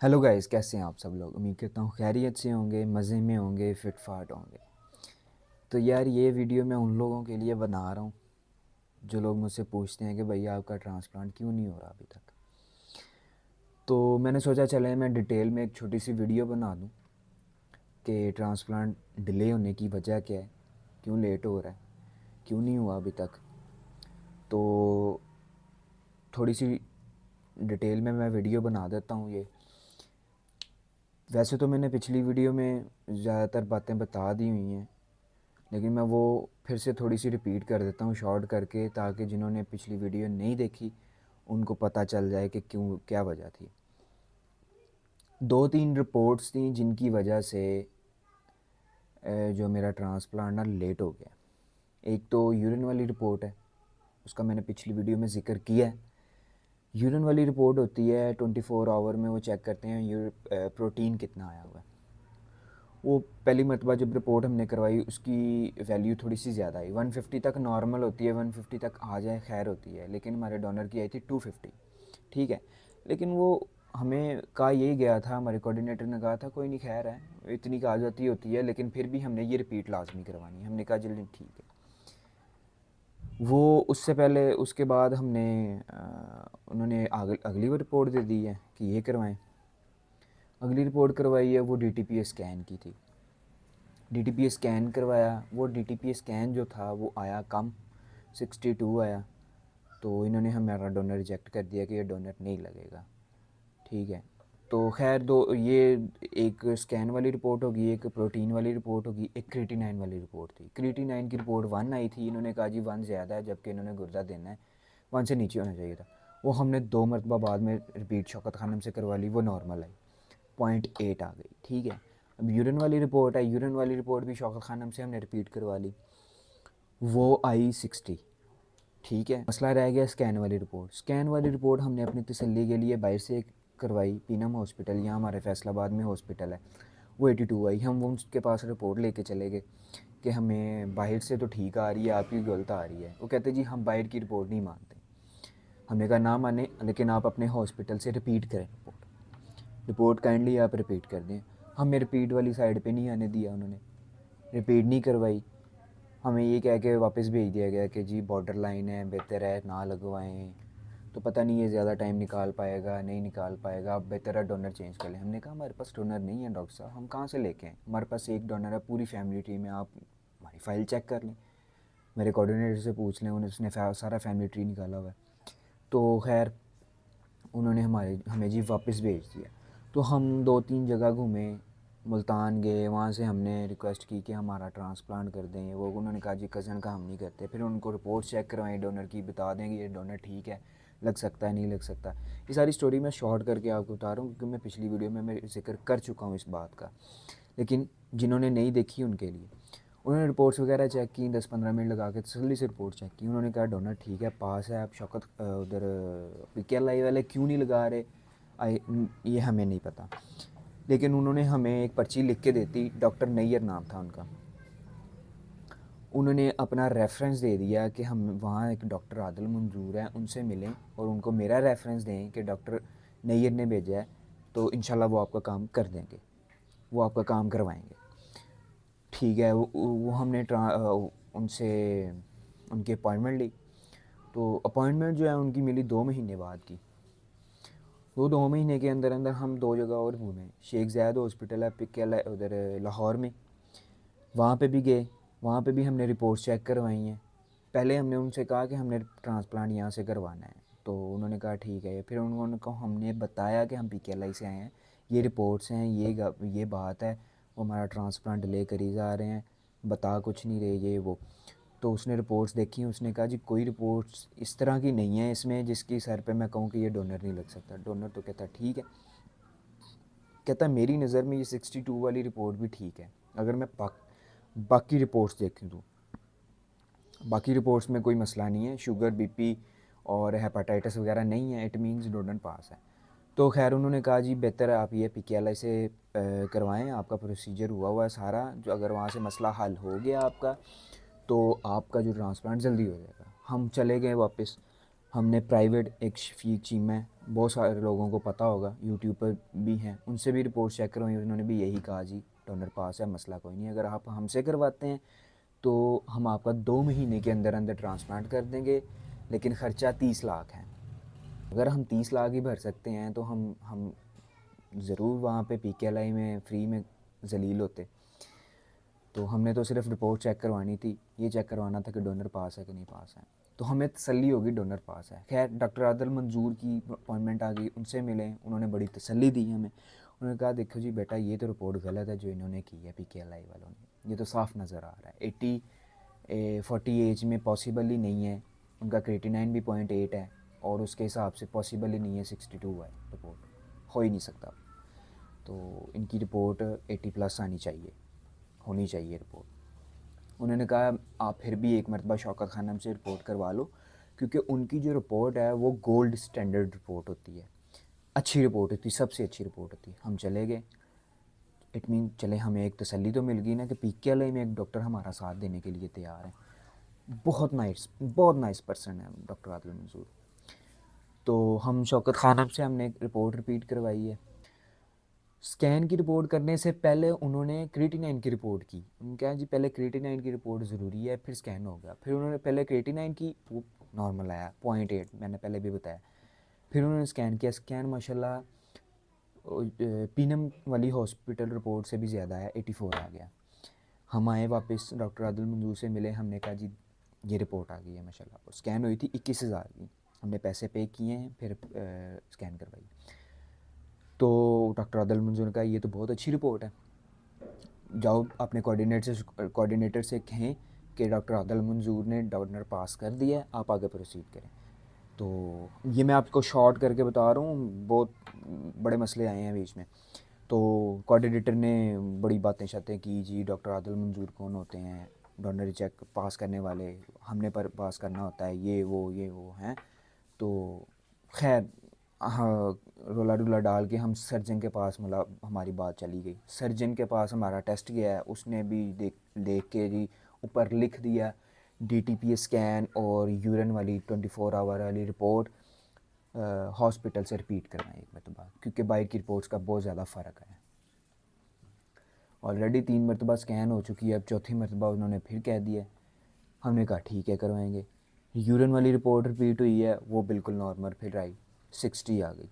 Hello guys, कैसे हैं आप सब लोग। उम्मीद करता हूँ खैरियत से होंगे, मज़े में होंगे, फिट फाट होंगे। तो यार ये वीडियो मैं उन लोगों के लिए बना रहा हूँ जो लोग मुझसे पूछते हैं कि भैया आपका ट्रांसप्लांट क्यों नहीं हो रहा अभी तक। तो मैंने सोचा चले मैं डिटेल में एक छोटी सी वीडियो बना दूँ कि ट्रांसप्लांट डिले होने की वजह क्या है, क्यों लेट हो रहा है, क्यों नहीं हुआ अभी तक। तो थोड़ी सी डिटेल में मैं वीडियो बना देता हूँ ये। वैसे तो मैंने पिछली वीडियो में ज़्यादातर बातें बता दी हुई हैं, लेकिन मैं वो फिर से थोड़ी सी रिपीट कर देता हूँ शॉर्ट करके, ताकि जिन्होंने पिछली वीडियो नहीं देखी उनको पता चल जाए कि क्यों, क्या वजह थी। दो तीन रिपोर्ट्स थी जिनकी वजह से जो मेरा ट्रांसप्लांट ना लेट हो गया। एक तो यूरिन वाली रिपोर्ट है, उसका मैंने पिछली वीडियो में ज़िक्र किया है। यूरिन वाली रिपोर्ट होती है 24 आवर में, वो चेक करते हैं प्रोटीन कितना आया हुआ है। वो पहली मरतबा जब रिपोर्ट हमने करवाई उसकी वैल्यू थोड़ी सी ज़्यादा आई, 150 तक नॉर्मल होती है, 150 तक आ जाए खैर होती है, लेकिन हमारे डोनर की आई थी 250। ठीक है, लेकिन वो हमें कहा यही गया था, हमारे कोऑर्डिनेटर ने कहा था कोई नहीं खैर है, इतनी का आ जाती होती है, लेकिन फिर भी हमने ये रिपीट लाजमी करवानी है। हमने कहा जल्दी ठीक है। वो उससे पहले उसके बाद हमने उन्होंने अगली वो रिपोर्ट दे दी है कि ये करवाएं। अगली रिपोर्ट करवाई है, वो DTPA स्कैन की थी। DTPA स्कैन करवाया, वो DTPA स्कैन जो था वो आया कम, 62 आया। तो इन्होंने हमारा डोनर रिजेक्ट कर दिया कि ये डोनर नहीं लगेगा। ठीक है, तो खैर दो ये एक स्कैन वाली रिपोर्ट होगी, एक प्रोटीन वाली रिपोर्ट होगी, एक क्रिएटिनाइन वाली रिपोर्ट थी। क्रिएटिनाइन की रिपोर्ट 1 आई थी, इन्होंने कहा जी 1 ज़्यादा है, जबकि इन्होंने गुर्दा देना है, 1 से नीचे होना चाहिए था। वो हमने 2 मरतबा बाद में रिपीट शौकत खानम से करवा ली, वो नॉर्मल आई, 0.8 आ गई। ठीक है, अब यूरिन वाली रिपोर्ट है, यूरिन वाली रिपोर्ट भी शौकत खानम से हमने रिपीट करवा ली, वो आई 60। ठीक है, मसला रह गया स्कैन वाली रिपोर्ट। स्कैन वाली रिपोर्ट हमने अपनी तसल्ली के लिए बाहर से करवाई, पीनम हॉस्पिटल, यहाँ हमारे फैसलाबाद में हॉस्पिटल है, वो 82 आई। हम वो उसके पास रिपोर्ट लेके चले गए कि हमें बाहर से तो ठीक आ रही है, आपकी गलत आ रही है। वो कहते जी हम बाहर की रिपोर्ट नहीं मानते। हमने कहा ना माने, लेकिन आप अपने हॉस्पिटल से रिपीट करें रिपोर्ट काइंडली आप रिपीट कर दें। हमें रिपीट वाली साइड पे नहीं आने दिया उन्होंने, रिपीट नहीं करवाई। हमें ये कह के वापस भेज दिया गया कि जी बॉर्डर लाइन है, बेहतर है ना लगवाएं। तो पता नहीं ये ज़्यादा टाइम निकाल पाएगा नहीं निकाल पाएगा, आप बेहतर है डोनर चेंज कर लें। हमने कहा हमारे पास डोनर नहीं है डॉक्टर साहब, हम कहाँ से लेके आएँ, हमारे पास एक डोनर है, पूरी फैमिली ट्री में, आप हमारी फ़ाइल चेक कर लें, मेरे कोऑर्डिनेटर से पूछ लें, उसने सारा फैमिली ट्री निकाला हुआ है। तो खैर उन्होंने हमें जी वापस भेज दिया। तो हम 2-3 जगह घूमे, मुल्तान गए, वहाँ से हमने रिक्वेस्ट की कि हमारा ट्रांसप्लांट कर दें। वो उन्होंने कहा जी कज़न का हम नहीं करते। फिर उनको रिपोर्ट चेक करवाई डोनर की, बता दें कि ये डोनर ठीक है, लग सकता है नहीं लग सकता। ये सारी स्टोरी मैं शॉर्ट करके आपको बता रहा हूँ, क्योंकि मैं पिछली वीडियो में मैं जिक्र कर चुका हूँ इस बात का, लेकिन जिन्होंने नहीं देखी उनके लिए। उन्होंने रिपोर्ट्स वगैरह चेक की, 10-15 मिनट लगा के तसल्ली से रिपोर्ट चेक की। उन्होंने कहा डोनर ठीक है, पास है। आप शौकत उधर PKLI वाले क्यों नहीं लगा रहे, ये हमें नहीं पता। लेकिन उन्होंने हमें एक पर्ची लिख के देती, डॉक्टर नैयर नाम था उनका। उन्होंने अपना रेफरेंस दे दिया कि हम वहाँ एक डॉक्टर आदिल मंजूर है, उनसे मिलें और उनको मेरा रेफरेंस दें कि डॉक्टर नैयर ने भेजा है, तो इंशाल्लाह वो आपका काम कर देंगे, वो आपका काम करवाएंगे। ठीक है, वो हमने उनसे उनकी अपॉइंटमेंट ली। तो अपॉइंटमेंट जो है उनकी मिली 2 महीने बाद की। वो 2 महीने के अंदर अंदर हम 2 जगह और घूमे। शेख ज़ायद हॉस्पिटल है PKLI उधर लाहौर में, वहाँ पे भी गए, वहाँ पे भी हमने रिपोर्ट चेक करवाई हैं। पहले हमने उनसे कहा कि हमने ट्रांसप्लांट यहाँ से करवाना है, तो उन्होंने कहा ठीक है। फिर उन्होंने कहा, हमने बताया कि हम PKLI से आए हैं, ये रिपोर्ट्स हैं, ये बात है, वो हमारा ट्रांसप्लांट डिले करी जा रहे हैं, बता कुछ नहीं रहे ये वो। तो उसने रिपोर्ट्स देखी, उसने कहा जी कोई रिपोर्ट्स इस तरह की नहीं है इसमें जिसकी सर पे मैं कहूँ कि ये डोनर नहीं लग सकता। डोनर तो कहता ठीक है, कहता मेरी नज़र में ये 62 वाली रिपोर्ट भी ठीक है। अगर मैं बाकी रिपोर्ट्स देखूँ तो बाकी रिपोर्ट्स में कोई मसला नहीं है, शुगर BP और हेपाटाइटिस वगैरह नहीं है, इट मीन्स डोनर पास है। तो खैर उन्होंने कहा जी बेहतर है आप ये PKLI से करवाएं, आपका प्रोसीजर हुआ है सारा, जो अगर वहाँ से मसला हल हो गया आपका तो आपका जो ट्रांसप्लांट जल्दी हो जाएगा। हम चले गए वापस, हमने प्राइवेट एक शफीक चीमा है बहुत सारे लोगों को पता होगा, यूट्यूब पर भी हैं, उनसे भी रिपोर्ट चेक करवाई, उन्होंने भी यही कहा जी डोनर पास है, मसला कोई नहीं। अगर आप हमसे करवाते हैं तो हम आपका 2 महीने के अंदर अंदर ट्रांसप्लांट कर देंगे, लेकिन ख़र्चा 30 लाख है। अगर हम 30 लाख ही भर सकते हैं तो हम ज़रूर वहाँ पे PKLI में फ्री में जलील होते। तो हमने तो सिर्फ रिपोर्ट चेक करवानी थी, ये चेक करवाना था कि डोनर पास है कि नहीं पास है, तो हमें तसल्ली होगी डोनर पास है। खैर डॉक्टर आदिल मंजूर की अपॉइंटमेंट आ गई, उनसे मिले, उन्होंने बड़ी तसल्ली दी हमें। उन्होंने कहा देखो जी बेटा, ये तो रिपोर्ट गलत है जो इन्होंने की है PKLI वालों ने, ये तो साफ नज़र आ रहा है 40 एज में पॉसिबल ही नहीं है। उनका क्रेटिनाइन भी 0.8 है और उसके हिसाब से पॉसिबल ही नहीं है 62 है, रिपोर्ट हो ही नहीं सकता। तो इनकी रिपोर्ट 80+ आनी चाहिए, होनी चाहिए रिपोर्ट। उन्होंने कहा आप फिर भी एक मरतबा शौकत खानम से रिपोर्ट करवा लो, क्योंकि उनकी जो रिपोर्ट है वो गोल्ड स्टैंडर्ड रिपोर्ट होती है, अच्छी रिपोर्ट होती है, सबसे अच्छी रिपोर्ट होती है। हम चले गए, इट मीन चले, हमें एक तसल्ली तो मिल गई ना कि PKLI में एक डॉक्टर हमारा साथ देने के लिए तैयार है। बहुत नाइस पर्सन है डॉक्टर आदिल मंजूर। तो हम शौकत खानम से हमने रिपोर्ट रिपीट करवाई है। स्कैन की रिपोर्ट करने से पहले उन्होंने क्रिएटिनाइन की रिपोर्ट की। उन्होंने कहा जी पहले क्रिएटिनाइन की रिपोर्ट ज़रूरी है, फिर स्कैन होगा। फिर उन्होंने पहले क्रिएटिनाइन की, वो नॉर्मल आया 0.8, मैंने पहले भी बताया। फिर उन्होंने स्कैन किया, स्कैन माशाल्लाह पीनम वाली हॉस्पिटल रिपोर्ट से भी ज़्यादा है, 84 आ गया। हम आए वापस, डॉक्टर आदिल मंजूर से मिले, हमने कहा जी ये रिपोर्ट आ गई है माशाल्लाह। और स्कैन हुई थी 21,000 की, हमने पैसे पे किए हैं, फिर स्कैन करवाई। तो डॉक्टर आदिल मंजूर ने कहा ये तो बहुत अच्छी रिपोर्ट है, जाओ अपने कोऑर्डिनेटर से कहें कि डॉक्टर आदिल मंजूर ने डोनर पास कर दिया है, आप आगे प्रोसीड करें। तो ये मैं आपको शॉर्ट करके बता रहा हूँ, बहुत बड़े मसले आए हैं बीच में। तो कोऑर्डिनेटर ने बड़ी बातें शातें की जी, डॉक्टर आदिल मंजूर कौन होते हैं, डोनर चेक पास करने वाले, हमने पर पास करना होता है, ये वो हैं। तो खैर हाँ, रोला रूला डाल के हम सर्जन के पास, मतलब हमारी बात चली गई, सर्जन के पास हमारा टेस्ट गया है, उसने भी देख के जी ऊपर लिख दिया DTP स्कैन और यूरिन वाली 24 आवर वाली रिपोर्ट हॉस्पिटल से रिपीट करवाएं एक मरतबा, क्योंकि बाहर की रिपोर्ट्स का बहुत ज़्यादा फ़र्क है। ऑलरेडी 3 मरतबा स्कैन हो चुकी है, अब चौथी मरतबा उन्होंने फिर कह दिया। हमने कहा ठीक है करवाएंगे। यूरिन वाली रिपोर्ट रिपीट हुई है, वो बिल्कुल नॉर्मल फिर आई, 60 आ गई।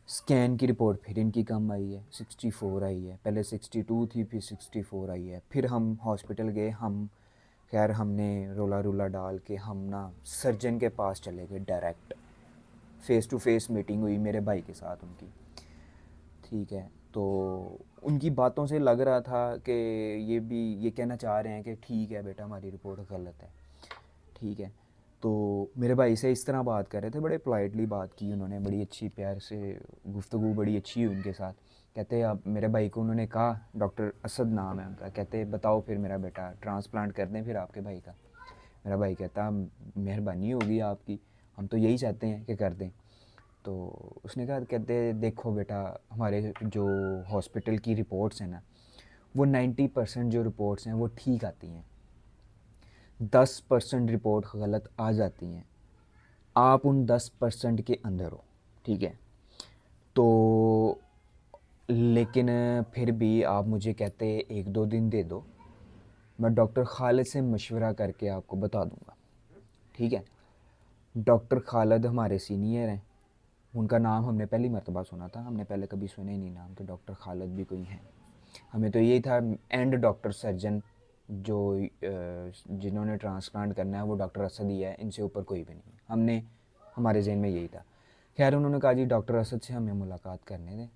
स्कैन की रिपोर्ट फिर इनकी कम आई है, 64 आई है, पहले 62 थी, फिर 64 आई है। फिर हम हॉस्पिटल गए, हम खैर हमने रोला रूला डाल के हम ना सर्जन के पास चले गए direct, face to face meeting हुई मेरे भाई के साथ उनकी, ठीक है। तो उनकी बातों से लग रहा था कि ये कहना चाह रहे हैं कि ठीक है बेटा हमारी रिपोर्ट गलत है, ठीक है। तो मेरे भाई से इस तरह बात कर रहे थे, बड़े पोलाइटली बात की उन्होंने, बड़ी अच्छी प्यार से गुफ्तगू बड़ी अच्छी हुई उनके साथ। कहते अब मेरे भाई को उन्होंने कहा, डॉक्टर असद नाम है उनका, कहते बताओ फिर मेरा बेटा ट्रांसप्लांट कर दें फिर आपके भाई का। मेरा भाई कहता मेहरबानी होगी आपकी, हम तो यही चाहते हैं कि कर दें। तो उसने कहा, कहते देखो बेटा हमारे जो हॉस्पिटल की रिपोर्ट्स हैं ना, वो 90% जो रिपोर्ट्स हैं वो ठीक आती हैं, 10% रिपोर्ट गलत आ जाती हैं, आप उन 10% के अंदर हो, ठीक है। तो लेकिन फिर भी आप मुझे कहते 1-2 दिन दे दो, मैं डॉक्टर खालिद से मशवरा करके आपको बता दूंगा, ठीक है। डॉक्टर खालिद हमारे सीनियर हैं, उनका नाम हमने पहली मरतबा सुना था, हमने पहले कभी सुने ही नहीं नाम कि डॉक्टर खालिद भी कोई हैं। हमें तो यही था एंड डॉक्टर सर्जन जो जिन्होंने ट्रांसप्लांट करना है वो डॉक्टर असद ही है, इनसे ऊपर कोई भी नहीं। हमने हमारे जहन में यही था। खैर उन्होंने कहा जी डॉक्टर असद से हमें मुलाकात करने दें,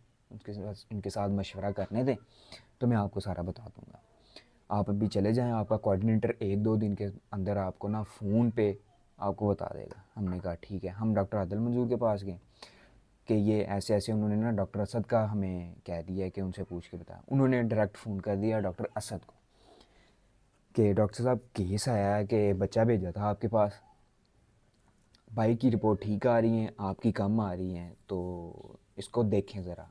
उनके साथ मशवरा करने दें, तो मैं आपको सारा बता दूँगा। आप अभी चले जाएँ, आपका कोऑर्डिनेटर 1-2 दिन के अंदर आपको ना फ़ोन पे आपको बता देगा। हमने कहा ठीक है। हम डॉक्टर आदिल मंजूर के पास गए कि ये ऐसे ऐसे, उन्होंने ना डॉक्टर असद का हमें कह दिया कि उनसे पूछ के बताया। उन्होंने डायरेक्ट फ़ोन कर दिया डॉक्टर असद को कि डॉक्टर साहब केस आया है कि बच्चा भेजा था आपके पास, भाई की रिपोर्ट ठीक आ रही हैं, आपकी कम आ रही हैं, तो इसको देखें ज़रा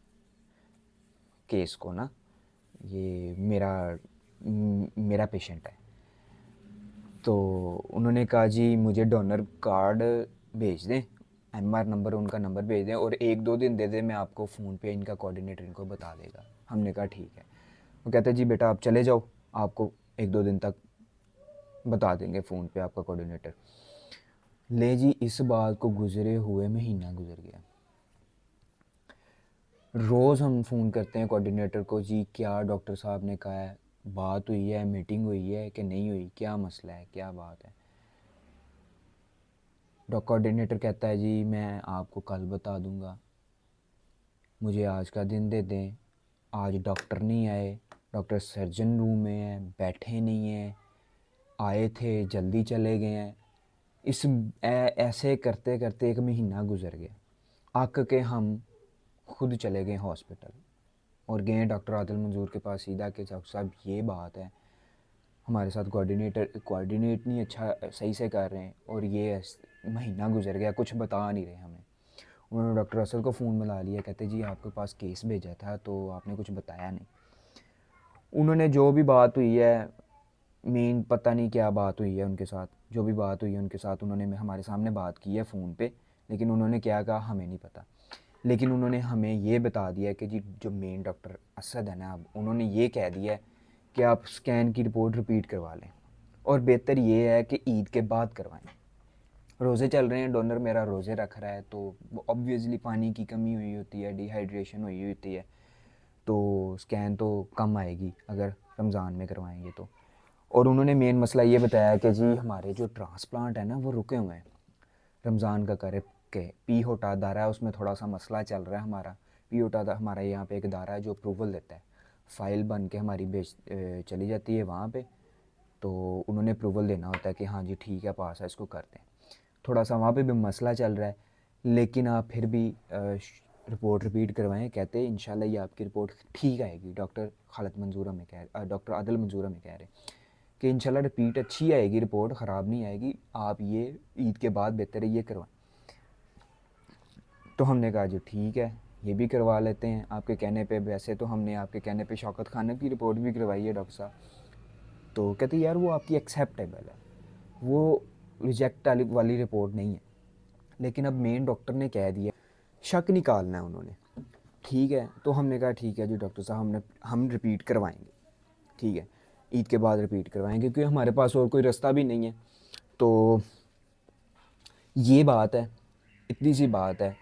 केस को ना, ये मेरा पेशेंट है। तो उन्होंने कहा जी मुझे डोनर कार्ड भेज दें, MR नंबर उनका नंबर भेज दें और 1-2 दिन दे दें, मैं आपको फ़ोन पे इनका कोऑर्डिनेटर इनको बता देगा। हमने कहा ठीक है। वो कहते हैं जी बेटा आप चले जाओ, आपको 1-2 दिन तक बता देंगे फ़ोन पे आपका कोऑर्डिनेटर। ले जी, इस बात को गुज़रे हुए महीना गुज़र गया। रोज़ हम फ़ोन करते हैं कोऑर्डिनेटर को, जी क्या डॉक्टर साहब ने कहा है, बात हुई है, मीटिंग हुई है कि नहीं हुई, क्या मसला है, क्या बात है। कोऑर्डिनेटर कहता है जी मैं आपको कल बता दूंगा, मुझे आज का दिन दे दें, आज डॉक्टर नहीं आए, डॉक्टर सर्जन रूम में है, बैठे नहीं हैं, आए थे जल्दी चले गए हैं। ऐसे करते करते 1 महीना गुजर गया। अक के हम खुद चले गए हॉस्पिटल और गए डॉक्टर आदिल मंजूर के पास सीधा कि डॉक्टर साहब ये बात है, हमारे साथ कोऑर्डिनेट नहीं अच्छा सही से कर रहे हैं और ये महीना गुजर गया, कुछ बता नहीं रहे हमें। उन्होंने डॉक्टर असल को फ़ोन मिला लिया, कहते जी आपके पास केस भेजा था तो आपने कुछ बताया नहीं। उन्होंने जो भी बात हुई है, मेन पता नहीं क्या बात हुई है उनके साथ, जो भी बात हुई है उनके साथ उन्होंने हमारे सामने बात की है फ़ोन पे, लेकिन उन्होंने क्या कहा हमें नहीं पता। लेकिन उन्होंने हमें ये बता दिया कि जी जो मेन डॉक्टर असद है ना, अब उन्होंने ये कह दिया है कि आप स्कैन की रिपोर्ट रिपीट करवा लें और बेहतर ये है कि ईद के बाद करवाएं। रोज़े चल रहे हैं, डोनर मेरा रोज़े रख रहा है तो ऑब्वियसली पानी की कमी हुई होती है, डिहाइड्रेशन हुई होती है, तो स्कैन तो कम आएगी अगर रमज़ान में करवाएंगे तो। और उन्होंने मेन मसला ये बताया कि जी हमारे जो ट्रांसप्लांट है ना वो रुके हुए हैं रमज़ान का करे के। पी होटा अदारा है, उसमें थोड़ा सा मसला चल रहा है हमारा। पी होटा हमारा यहाँ पे एक अदारा है जो अप्रूवल देता है, फ़ाइल बन के हमारी चली जाती है वहाँ पे, तो उन्होंने अप्रूवल देना होता है कि हाँ जी ठीक है पास है, इसको करते हैं। थोड़ा सा वहाँ पे भी मसला चल रहा है, लेकिन आप फिर भी रिपोर्ट रिपीट करवाएं। कहते हैं इंशाल्लाह ये आपकी रिपोर्ट ठीक आएगी। डॉक्टर डॉक्टर आदिल मंजूर हमें कह रहे कि इंशाल्लाह रिपीट अच्छी आएगी, रिपोर्ट ख़राब नहीं आएगी, आप ये ईद के बाद बेहतर है ये करवाएं। तो हमने कहा जो ठीक है ये भी करवा लेते हैं आपके कहने पे। वैसे तो हमने आपके कहने पे शौकत खान की रिपोर्ट भी करवाई है डॉक्टर साहब। तो कहते यार वो आपकी एक्सेप्टेबल है, वो रिजेक्ट वाली रिपोर्ट नहीं है। लेकिन अब मेन डॉक्टर ने कह दिया, शक निकालना है उन्होंने। ठीक है, तो हमने कहा ठीक है जी डॉक्टर साहब हम रिपीट करवाएंगे, ठीक है ईद के बाद रिपीट करवाएंगे क्योंकि हमारे पास और कोई रास्ता भी नहीं है। तो ये बात है, इतनी सी बात है,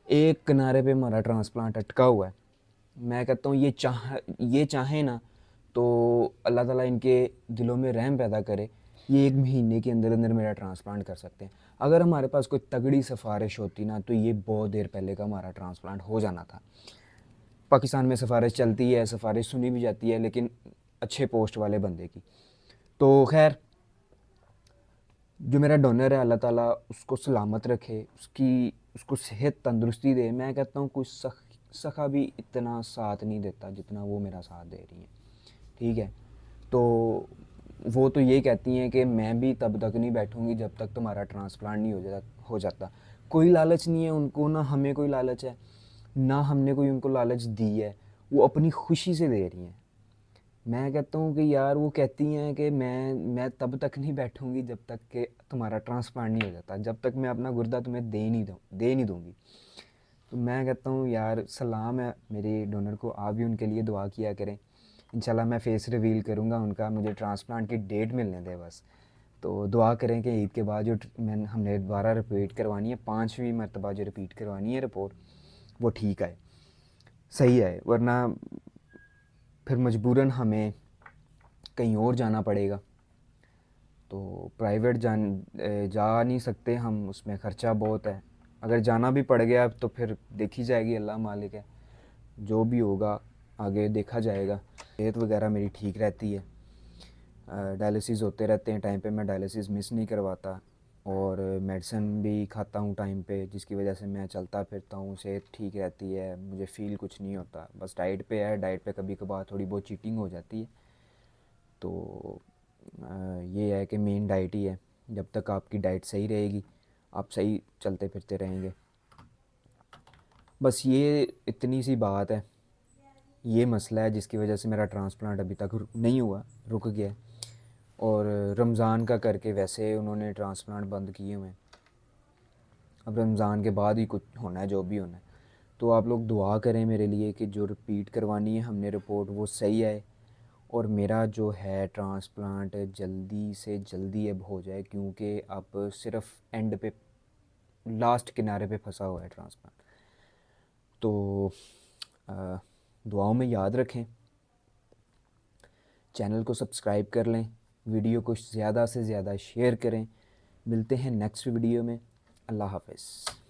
एक किनारे पे हमारा ट्रांसप्लांट अटका हुआ है। मैं कहता हूँ ये चाहे ना तो अल्लाह ताला इनके दिलों में रहम पैदा करे, ये 1 महीने के अंदर अंदर मेरा ट्रांसप्लांट कर सकते हैं। अगर हमारे पास कोई तगड़ी सिफारिश होती ना तो ये बहुत देर पहले का हमारा ट्रांसप्लांट हो जाना था। पाकिस्तान में सिफारिश चलती है, सिफारिश सुनी भी जाती है, लेकिन अच्छे पोस्ट वाले बंदे की। तो खैर जो मेरा डोनर है अल्लाह ताला उसको सलामत रखे, उसको सेहत तंदुरुस्ती दे। मैं कहता हूँ कोई सखा भी इतना साथ नहीं देता जितना वो मेरा साथ दे रही है, ठीक है। तो वो तो ये कहती हैं कि मैं भी तब तक नहीं बैठूँगी जब तक तुम्हारा ट्रांसप्लांट नहीं हो जाता। कोई लालच नहीं है उनको, ना हमें कोई लालच है, ना हमने कोई उनको लालच दी है, वो अपनी खुशी से दे रही हैं। मैं कहता हूँ कि यार वो कहती हैं कि मैं तब तक नहीं बैठूँगी जब तक कि तुम्हारा ट्रांसप्लांट नहीं हो जाता, जब तक मैं अपना गुर्दा तुम्हें दे नहीं दूँगी। तो मैं कहता हूँ यार सलाम है मेरे डोनर को, आप भी उनके लिए दुआ किया करें। इंशाल्लाह मैं फ़ेस रिवील करूँगा उनका, मुझे ट्रांसप्लांट की डेट मिलने दें बस। तो दुआ करें कि ईद के बाद जो हमने दोबारा रिपीट करवानी है, 5वीं मरतबा जो रिपीट करवानी है रिपोर्ट, वो ठीक आए, सही आए, वरना फिर मजबूरन हमें कहीं और जाना पड़ेगा। तो प्राइवेट जा नहीं सकते हम, उसमें ख़र्चा बहुत है। अगर जाना भी पड़ गया तो फिर देखी जाएगी, अल्लाह मालिक है, जो भी होगा आगे देखा जाएगा। सेहत वगैरह मेरी ठीक रहती है, डायलिसिस होते रहते हैं टाइम पे, मैं डायलिसिस मिस नहीं करवाता और मेडिसिन भी खाता हूँ टाइम पे, जिसकी वजह से मैं चलता फिरता हूँ, सेहत ठीक रहती है, मुझे फ़ील कुछ नहीं होता। बस डाइट पे है, डाइट पे कभी कभार थोड़ी बहुत चीटिंग हो जाती है। तो ये है कि मेन डाइट ही है, जब तक आपकी डाइट सही रहेगी आप सही चलते फिरते रहेंगे। बस ये इतनी सी बात है, ये मसला है जिसकी वजह से मेरा ट्रांसप्लांट अभी तक नहीं हुआ, रुक गया। और रमज़ान का करके वैसे उन्होंने ट्रांसप्लांट बंद किए हुए हैं। अब रमज़ान के बाद ही कुछ होना है, जो भी होना है। तो आप लोग दुआ करें मेरे लिए कि जो रिपीट करवानी है हमने रिपोर्ट वो सही आए और मेरा जो है ट्रांसप्लांट जल्दी से जल्दी अब हो जाए, क्योंकि अब सिर्फ एंड पे लास्ट किनारे पे फंसा हुआ है ट्रांसप्लांट। तो दुआओं में याद रखें, चैनल को सब्सक्राइब कर लें, वीडियो को ज़्यादा से ज़्यादा शेयर करें। मिलते हैं नेक्स्ट वीडियो में। अल्लाह हाफ़िज़।